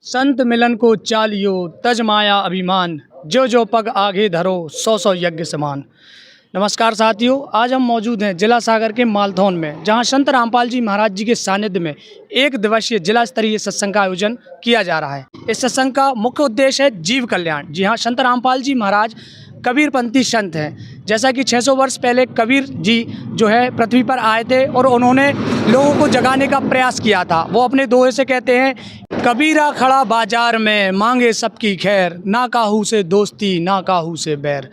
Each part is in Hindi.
संत मिलन को चालियो तज माया अभिमान, जो जो पग आगे धरो सौ सौ यज्ञ समान। नमस्कार साथियों, आज हम मौजूद हैं जिला सागर के मालथौन में, जहां संत रामपाल जी महाराज जी के सानिध्य में एक दिवसीय जिला स्तरीय सत्संग का आयोजन किया जा रहा है। इस सत्संग का मुख्य उद्देश्य है जीव कल्याण। जी हाँ, संत रामपाल जी महाराज कबीरपंथी संत हैं। जैसा कि 600 वर्ष पहले कबीर जी जो है पृथ्वी पर आए थे और उन्होंने लोगों को जगाने का प्रयास किया था। वो अपने दोहे से कहते हैं, कबीरा खड़ा बाजार में मांगे सबकी खैर, ना काहू से दोस्ती ना काहू से बैर।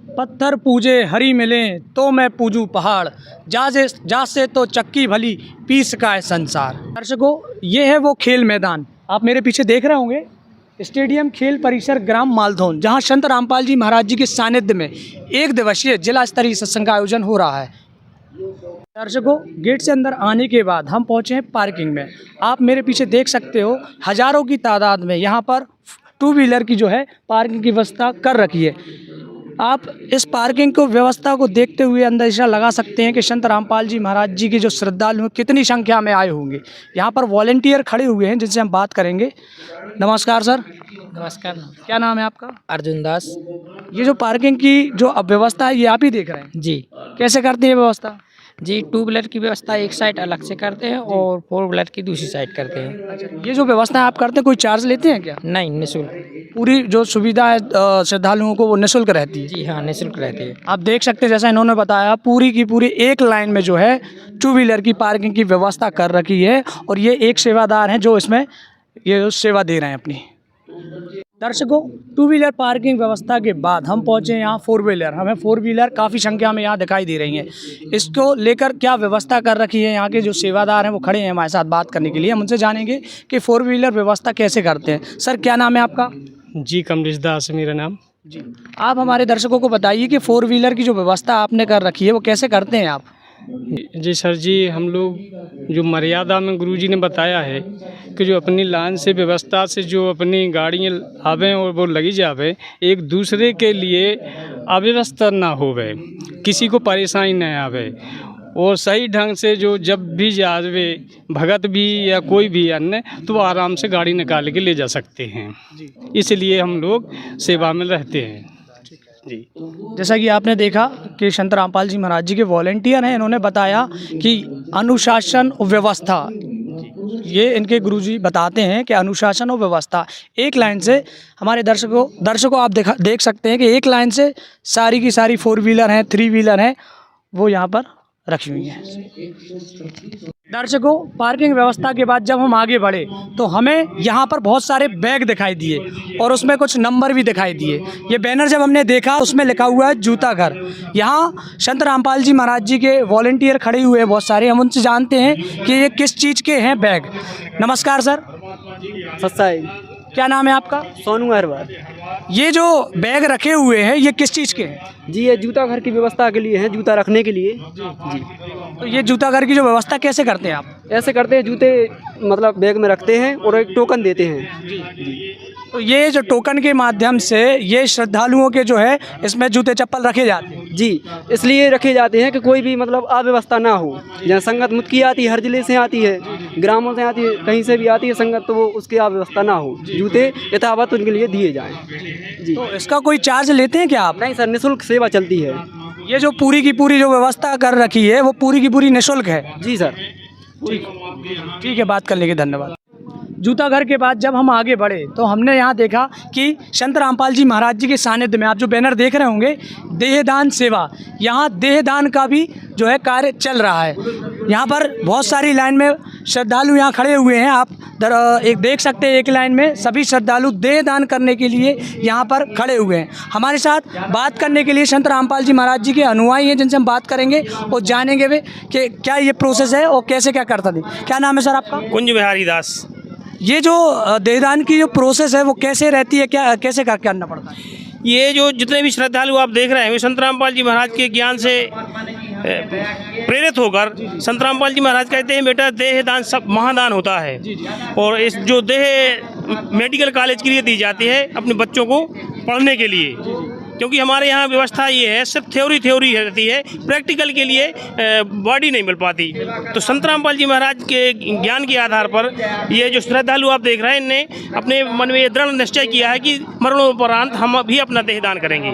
पत्थर पूजे हरी मिलें तो मैं पूजूं पहाड़, जासे तो चक्की भली पीस का है संसार। दर्शकों, ये है वो खेल मैदान आप मेरे पीछे देख रहे होंगे, स्टेडियम खेल परिसर ग्राम मालथौन, जहां संत रामपाल जी महाराज जी के सानिध्य में एक दिवसीय जिला स्तरीय सत्संग का आयोजन हो रहा है। दर्शकों, गेट से अंदर आने के बाद हम पहुंचे हैं पार्किंग में। आप मेरे पीछे देख सकते हो, हजारों की तादाद में यहाँ पर टू व्हीलर की जो है पार्किंग की व्यवस्था कर रखी है। आप इस पार्किंग को व्यवस्था को देखते हुए अंदाजा लगा सकते हैं कि संत रामपाल जी महाराज जी के जो श्रद्धालु कितनी संख्या में आए होंगे। यहाँ पर वॉलंटियर खड़े हुए हैं जिनसे हम बात करेंगे। नमस्कार सर। नमस्कार। क्या नाम है आपका? अर्जुन दास। ये जो पार्किंग की जो व्यवस्था है ये आप ही देख रहे हैं? जी। कैसे करते हैं व्यवस्था? जी, टू व्हीलर की व्यवस्था एक साइड अलग से करते हैं और फोर व्हीलर की दूसरी साइड करते हैं। अच्छा, ये जो व्यवस्था आप करते हैं कोई चार्ज लेते हैं क्या? नहीं, निःशुल्क। पूरी जो सुविधा है श्रद्धालुओं को वो निःशुल्क रहती है? जी हाँ, निःशुल्क रहती है। आप देख सकते हैं, जैसा इन्होंने बताया, पूरी की पूरी एक लाइन में जो है टू व्हीलर की पार्किंग की व्यवस्था कर रखी है और ये एक सेवादार हैं जो इसमें ये सेवा दे रहे हैं अपनी। दर्शकों, टू व्हीलर पार्किंग व्यवस्था के बाद हम पहुंचे यहाँ फोर व्हीलर। हमें फोर व्हीलर काफ़ी संख्या में यहाँ दिखाई दे रही हैं। इसको लेकर क्या व्यवस्था कर रखी है, यहाँ के जो सेवादार हैं वो खड़े हैं हमारे साथ बात करने के लिए। हम उनसे जानेंगे कि फोर व्हीलर व्यवस्था कैसे करते हैं। सर, क्या नाम है आपका? जी, कमलेश दास मेरा नाम। जी, आप हमारे दर्शकों को बताइए कि फोर व्हीलर की जो व्यवस्था आपने कर रखी है वो कैसे करते हैं आप? जी सर जी, हम लोग जो मर्यादा में गुरुजी ने बताया है कि जो अपनी लाइन से व्यवस्था से जो अपनी गाड़ियाँ आवें और वो लगी जावे, एक दूसरे के लिए अव्यवस्था ना होवे, किसी को परेशानी न आवे और सही ढंग से जो जब भी जावे भगत भी या कोई भी अन्य तो आराम से गाड़ी निकाल के ले जा सकते हैं। इसलिए हम लोग सेवा में रहते हैं। जी, जैसा कि आपने देखा कि संत रामपाल जी महाराज जी के वॉलंटियर हैं, इन्होंने बताया कि अनुशासन और व्यवस्था, ये इनके गुरुजी बताते हैं कि अनुशासन और व्यवस्था एक लाइन से हमारे दर्शकों आप देख सकते हैं कि एक लाइन से सारी की सारी फोर व्हीलर हैं, थ्री व्हीलर हैं, वो यहाँ पर रखी हुई हैं। दर्शकों, पार्किंग व्यवस्था के बाद जब हम आगे बढ़े तो हमें यहाँ पर बहुत सारे बैग दिखाई दिए और उसमें कुछ नंबर भी दिखाई दिए। ये बैनर जब हमने देखा उसमें लिखा हुआ है जूता घर। यहाँ संत रामपाल जी महाराज जी के वॉलंटियर खड़े हुए हैं बहुत सारे। हम उनसे जानते हैं कि ये किस चीज़ के हैं बैग। नमस्कार सर। सत्साई। क्या नाम है आपका? सोनू अहरवाल। ये जो बैग रखे हुए हैं ये किस चीज़ के हैं? जी, ये जूता घर की व्यवस्था के लिए है, जूता रखने के लिए। जी। तो ये जूता घर की जो व्यवस्था कैसे करते हैं आप? ऐसे करते हैं, जूते मतलब बैग में रखते हैं और एक टोकन देते हैं। जी। तो ये जो टोकन के माध्यम से ये श्रद्धालुओं के जो है इसमें जूते चप्पल रखे जाते हैं? जी, इसलिए रखे जाते हैं कि कोई भी मतलब अव्यवस्था ना हो। जहाँ संगत मुक्त की आती है, हर जिले से आती है, ग्रामों से आती है, कहीं से भी आती है संगत, तो वो उसकी अव्यवस्था ना हो, जूते यथावत उनके लिए दिए जाएँ। जी। तो इसका कोई चार्ज लेते हैं क्या आप? नहीं सर, निःशुल्क सेवा चलती है। ये जो पूरी की पूरी जो व्यवस्था कर रखी है वो पूरी की पूरी निःशुल्क है? जी सर। ठीक है, बात करने के धन्यवाद। जूता घर के बाद जब हम आगे बढ़े तो हमने यहाँ देखा कि संत रामपाल जी महाराज जी के सानिध्य में आप जो बैनर देख रहे होंगे, देहदान सेवा, यहाँ देहदान का भी जो है कार्य चल रहा है। यहाँ पर बहुत सारी लाइन में श्रद्धालु यहाँ खड़े हुए हैं। आप एक देख सकते हैं, एक लाइन में सभी श्रद्धालु देहदान करने के लिए यहाँ पर खड़े हुए हैं। हमारे साथ बात करने के लिए संत रामपाल जी महाराज जी के अनुयायी हैं जिनसे हम बात करेंगे और जानेंगे वे कि क्या ये प्रोसेस है और कैसे क्या करता थे। क्या नाम है सर आपका? कुंज बिहारी दास। ये जो देहदान की जो प्रोसेस है वो कैसे रहती है, क्या कैसे करना पड़ता है? ये जो जितने भी श्रद्धालु आप देख रहे हैं वे संत रामपाल जी महाराज के ज्ञान से प्रेरित होकर संत रामपाल जी महाराज कहते हैं, बेटा देहदान सब महादान होता है। और इस जो देह मेडिकल कॉलेज के लिए दी जाती है अपने बच्चों को पढ़ने के लिए, क्योंकि हमारे यहाँ व्यवस्था ये है, सिर्फ थ्योरी रहती है, प्रैक्टिकल के लिए बॉडी नहीं मिल पाती। तो संत रामपाल जी महाराज के ज्ञान के आधार पर ये जो श्रद्धालु आप देख रहे हैं, इनने अपने मन में ये दृढ़ निश्चय किया है कि मरणोपरांत हम भी अपना देहदान करेंगे।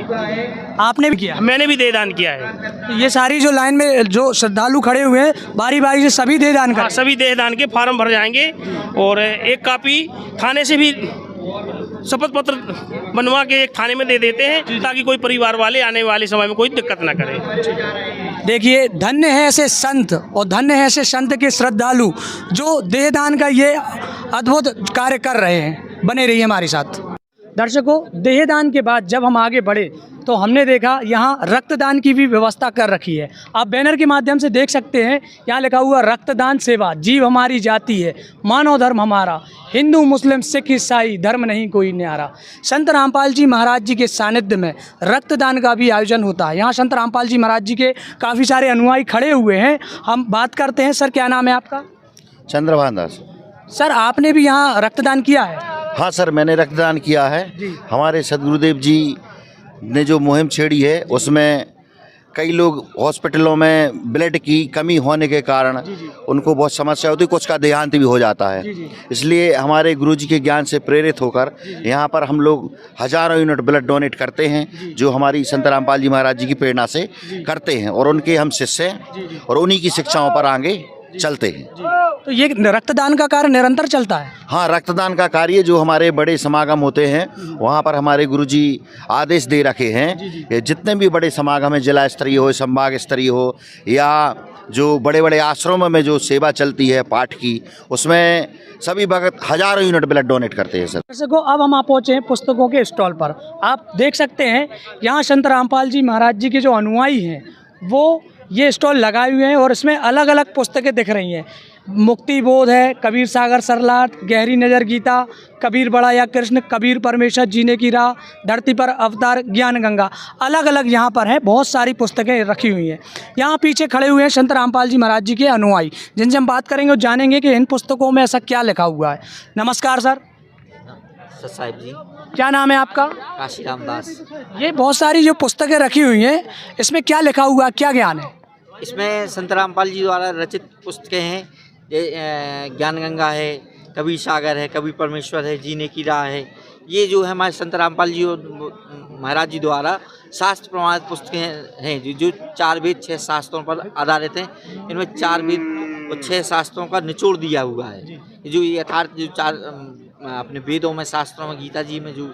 आपने भी किया? मैंने भी देहदान किया है। ये सारी जो लाइन में जो श्रद्धालु खड़े हुए हैं, बारी बारी से सभी देहदान हाँ, कर सभी देहदान के फार्म भर जाएंगे और एक कापी थाने से भी शपथ पत्र बनवा के एक थाने में दे देते हैं, ताकि कोई परिवार वाले आने वाले समय में कोई दिक्कत ना करे। देखिए, धन्य है ऐसे संत और धन्य है ऐसे संत के श्रद्धालु जो देहदान का ये अद्भुत कार्य कर रहे हैं। बने रहिए हमारे साथ। दर्शकों, देहदान के बाद जब हम आगे बढ़े तो हमने देखा यहाँ रक्तदान की भी व्यवस्था कर रखी है। आप बैनर के माध्यम से देख सकते हैं, यहाँ लिखा हुआ रक्तदान सेवा, जीव हमारी जाति है, मानव धर्म हमारा, हिंदू मुस्लिम सिख ईसाई धर्म नहीं कोई न्यारा। संत रामपाल जी महाराज जी के सानिध्य में रक्तदान का भी आयोजन होता है। यहाँ संत रामपाल जी महाराज जी के काफ़ी सारे अनुयायी खड़े हुए हैं। हम बात करते हैं। सर, क्या नाम है आपका? चंद्रभान दास। सर, आपने भी यहाँ रक्तदान किया है? हाँ सर, मैंने रक्तदान किया है। हमारे सदगुरुदेव जी ने जो मुहिम छेड़ी है, उसमें कई लोग हॉस्पिटलों में ब्लड की कमी होने के कारण उनको बहुत समस्या होती है, कुछ का देहांत भी हो जाता है। इसलिए हमारे गुरुजी के ज्ञान से प्रेरित होकर यहाँ पर हम लोग हज़ारों यूनिट ब्लड डोनेट करते हैं, जो हमारी संत रामपाल जी महाराज जी की प्रेरणा से करते हैं और उनके हम शिष्य हैं और उन्हीं की शिक्षाओं पर आगे चलते हैं। तो ये रक्तदान का कार्य निरंतर चलता है? हाँ, रक्तदान का कार्य जो हमारे बड़े समागम होते हैं, वहाँ पर हमारे गुरुजी आदेश दे रखे हैं कि जितने भी बड़े समागम हैं, जिला स्तरीय हो, संभाग स्तरीय हो, या जो बड़े बड़े आश्रमों में जो सेवा चलती है पाठ की, उसमें सभी भगत हज़ारों यूनिट ब्लड डोनेट करते हैं। सर, दर्शकों, अब हम पहुँचे हैं पुस्तकों के स्टॉल पर। आप देख सकते हैं यहाँ संत रामपाल जी महाराज जी के जो अनुयायी हैं वो ये स्टॉल लगाए हुए हैं और इसमें अलग अलग पुस्तकें दिख रही हैं। मुक्ति बोध है, कबीर सागर सरलाट, गहरी नज़र गीता, कबीर बड़ा या कृष्ण, कबीर परमेश्वर जीने की राह, धरती पर अवतार, ज्ञान गंगा, अलग अलग यहाँ पर हैं। बहुत सारी पुस्तकें रखी हुई हैं। यहाँ पीछे खड़े हुए हैं संत रामपाल जी महाराज जी के अनुयायी, जिनसे हम बात करेंगे और जानेंगे कि इन पुस्तकों में ऐसा क्या लिखा हुआ है। नमस्कार सर। साहिब जी। क्या नाम है आपका? काशीराम दास। ये बहुत सारी जो पुस्तकें रखी हुई हैं, इसमें क्या लिखा हुआ है, क्या ज्ञान है? इसमें संत रामपाल जी द्वारा रचित पुस्तकें हैं। ज्ञान गंगा है, कबीर सागर है, कबीर परमेश्वर है, जीने की राह है। ये जो है हमारे संत रामपाल जी महाराज जी द्वारा शास्त्र प्रमाणित पुस्तकें हैं, जो 4 वेद 6 शास्त्रों पर आधारित हैं। इनमें 4 वेद और 6 शास्त्रों का निचोड़ दिया हुआ है। जो यथार्थ जो 4 अपने वेदों में, शास्त्रों में, गीता जी में जो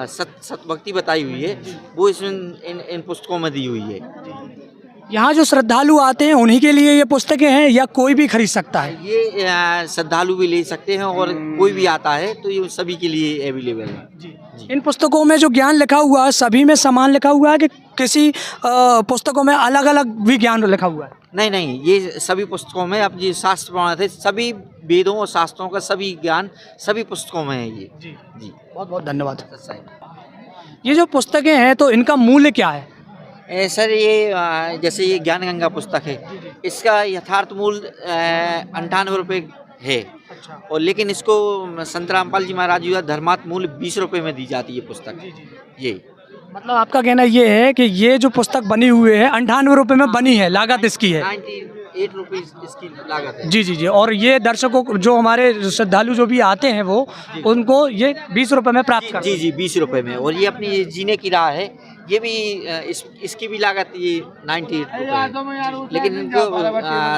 सतभक्ति बताई हुई है, वो इसमें इन पुस्तकों में दी हुई है। यहाँ जो श्रद्धालु आते हैं उन्हीं के लिए ये पुस्तकें हैं या कोई भी खरीद सकता है? ये श्रद्धालु भी ले सकते हैं और कोई भी आता है तो ये सभी के लिए अवेलेबल है। जी। इन पुस्तकों में जो ज्ञान लिखा हुआ है, सभी में समान लिखा हुआ है कि किसी पुस्तकों में अलग अलग भी ज्ञान लिखा हुआ है? नहीं, ये सभी पुस्तकों में अब ये शास्त्र प्रमाणित है। सभी वेदों और शास्त्रों का सभी ज्ञान सभी पुस्तकों में है ये। जी। बहुत बहुत धन्यवाद। ये जो पुस्तकें हैं तो इनका मूल्य क्या है? सर, ये जैसे ये ज्ञान गंगा पुस्तक है, इसका यथार्थ मूल्य 98 रुपये है। और लेकिन इसको संत रामपाल जी महाराज जी का धर्मार्थ मूल्य 20 रुपये में दी जाती है पुस्तक। ये मतलब आपका कहना ये है कि ये जो पुस्तक बनी हुई है 98 रुपये में बनी है, लागत इसकी है 98 रुपीज़ इसकी लागत है। जी। और ये दर्शकों जो हमारे श्रद्धालु जो भी आते हैं वो उनको ये 20 रुपये में प्राप्त कर? जी, 20 रुपये में। और ये अपनी जीने की राह है, ये भी इसकी भी लागत ये 98 रुपये, लेकिन इनको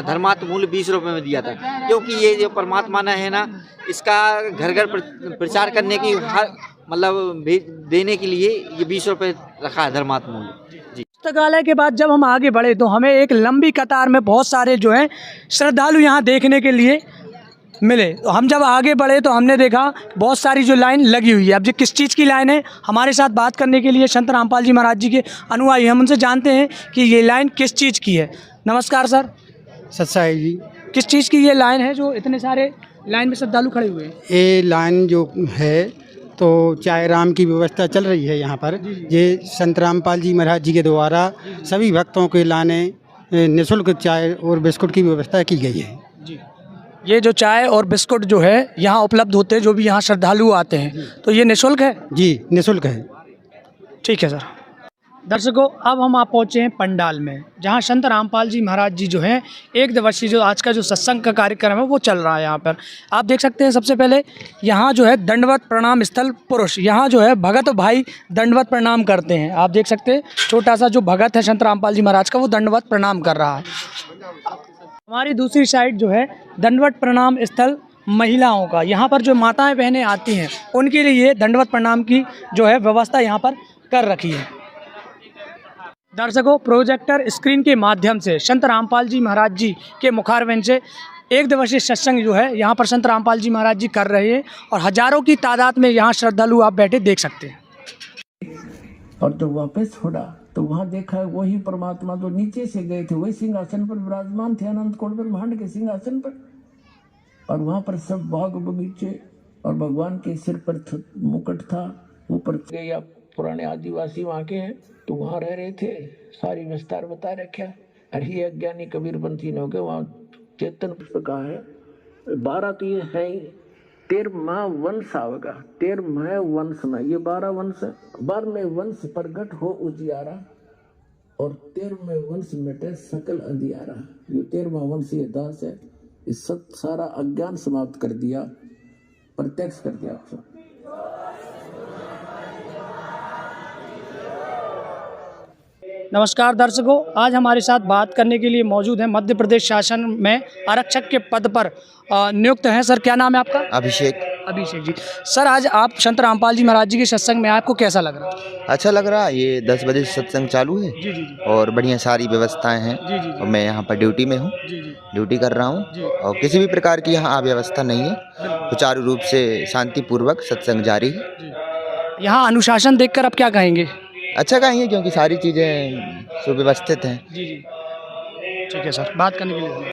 धर्मार्थ मूल्य 20 रुपये में दिया था। क्योंकि ये जो परमात्मा ने है ना, इसका घर घर प्रचार करने की हर मतलब देने के लिए ये 20 रुपये रखा है धर्मार्थ मूल्य। जी। पुस्तकालय के बाद जब हम आगे बढ़े तो हमें एक लंबी कतार में बहुत सारे जो हैं श्रद्धालु यहाँ देखने के लिए मिले। तो हम जब आगे बढ़े तो हमने देखा बहुत सारी जो लाइन लगी हुई है। अब ये किस चीज़ की लाइन है, हमारे साथ बात करने के लिए संत रामपाल जी महाराज जी के अनुयायी, हम उनसे जानते हैं कि ये लाइन किस चीज़ की है। नमस्कार सर। सत्साई जी। किस चीज़ की ये लाइन है जो इतने सारे लाइन में श्रद्धालु खड़े हुए हैं? ये लाइन जो है तो चाय राम की व्यवस्था चल रही है यहाँ पर। ये संत रामपाल जी महाराज जी के द्वारा सभी भक्तों के लाने निःशुल्क चाय और बिस्कुट की व्यवस्था की गई है। जी। ये जो चाय और बिस्कुट जो है यहाँ उपलब्ध होते हैं, जो भी यहाँ श्रद्धालु आते हैं, तो ये निःशुल्क है? जी, निःशुल्क है। ठीक है सर। दर्शकों, अब हम आप पहुँचे हैं पंडाल में, जहाँ संत रामपाल जी महाराज जी जो हैं, एक दिवसीय जो आज का जो सत्संग का कार्यक्रम है वो चल रहा है यहाँ पर। आप देख सकते हैं सबसे पहले यहाँ जो है दंडवत प्रणाम स्थल पुरुष, यहाँ जो है भगत भाई दंडवत प्रणाम करते हैं। आप देख सकते हैं छोटा सा जो भगत है संत रामपाल जी महाराज का, वो दंडवत प्रणाम कर रहा है। हमारी दूसरी साइड जो है दंडवत प्रणाम स्थल महिलाओं का, यहाँ पर जो माताएँ बहनें आती हैं उनके लिए दंडवत प्रणाम की जो है व्यवस्था यहाँ पर कर रखी है। दर्शकों, प्रोजेक्टर स्क्रीन के माध्यम से संत रामपाल जी महाराज जी के मुखारविंद से एक दिवसीय सत्संग जो है यहाँ पर संत रामपाल जी महाराज जी कर रहे हैं और हजारों की तादाद में यहाँ श्रद्धालु आप बैठे देख सकते हैं। और जब वापस छोड़ा तो वहाँ देखा वही परमात्मा जो नीचे से गए थे वही सिंहासन पर विराजमान थे, अनंत कोट ब्रह्मांड के सिंहासन पर। और वहाँ पर सब बाग बगीचे और भगवान के सिर पर मुकुट था, ऊपर गया। पुराने आदिवासी वहाँ के हैं तो वहाँ रह रहे थे, सारी विस्तार बता रखा। अरे अज्ञानी कबीरपंथी ने हो गए वहाँ चेतन कहा है 12 तो ये है ही 13वां वंश आवेगा, 13वें वंश में ये 12 वंश, 12वें वंश प्रगट हो उजियारा और 13वें वंश मिटे सकल अंधियारा। ये 13वां वंश ये दास है, इस सारा अज्ञान समाप्त कर दिया, प्रत्यक्ष कर दिया। नमस्कार दर्शकों, आज हमारे साथ बात करने के लिए मौजूद हैं मध्य प्रदेश शासन में आरक्षक के पद पर नियुक्त हैं। सर, क्या नाम है आपका? अभिषेक जी। सर, आज आप संत रामपाल जी महाराज जी के सत्संग में आपको कैसा लग रहा है? अच्छा लग रहा है। ये 10 बजे से सत्संग चालू है जी। और बढ़िया सारी व्यवस्थाएं हैं और मैं यहाँ पर ड्यूटी में हूँ, ड्यूटी कर रहा हूँ और किसी भी प्रकार की यहाँ अव्यवस्था नहीं है। सुचारू रूप से शांतिपूर्वक सत्संग जारी है। यहाँ अनुशासन देखकर आप क्या कहेंगे? अच्छा कहेंगे क्योंकि सारी चीज़ें सुव्यवस्थित हैं। जी। ठीक है सर, बात करने के लिए।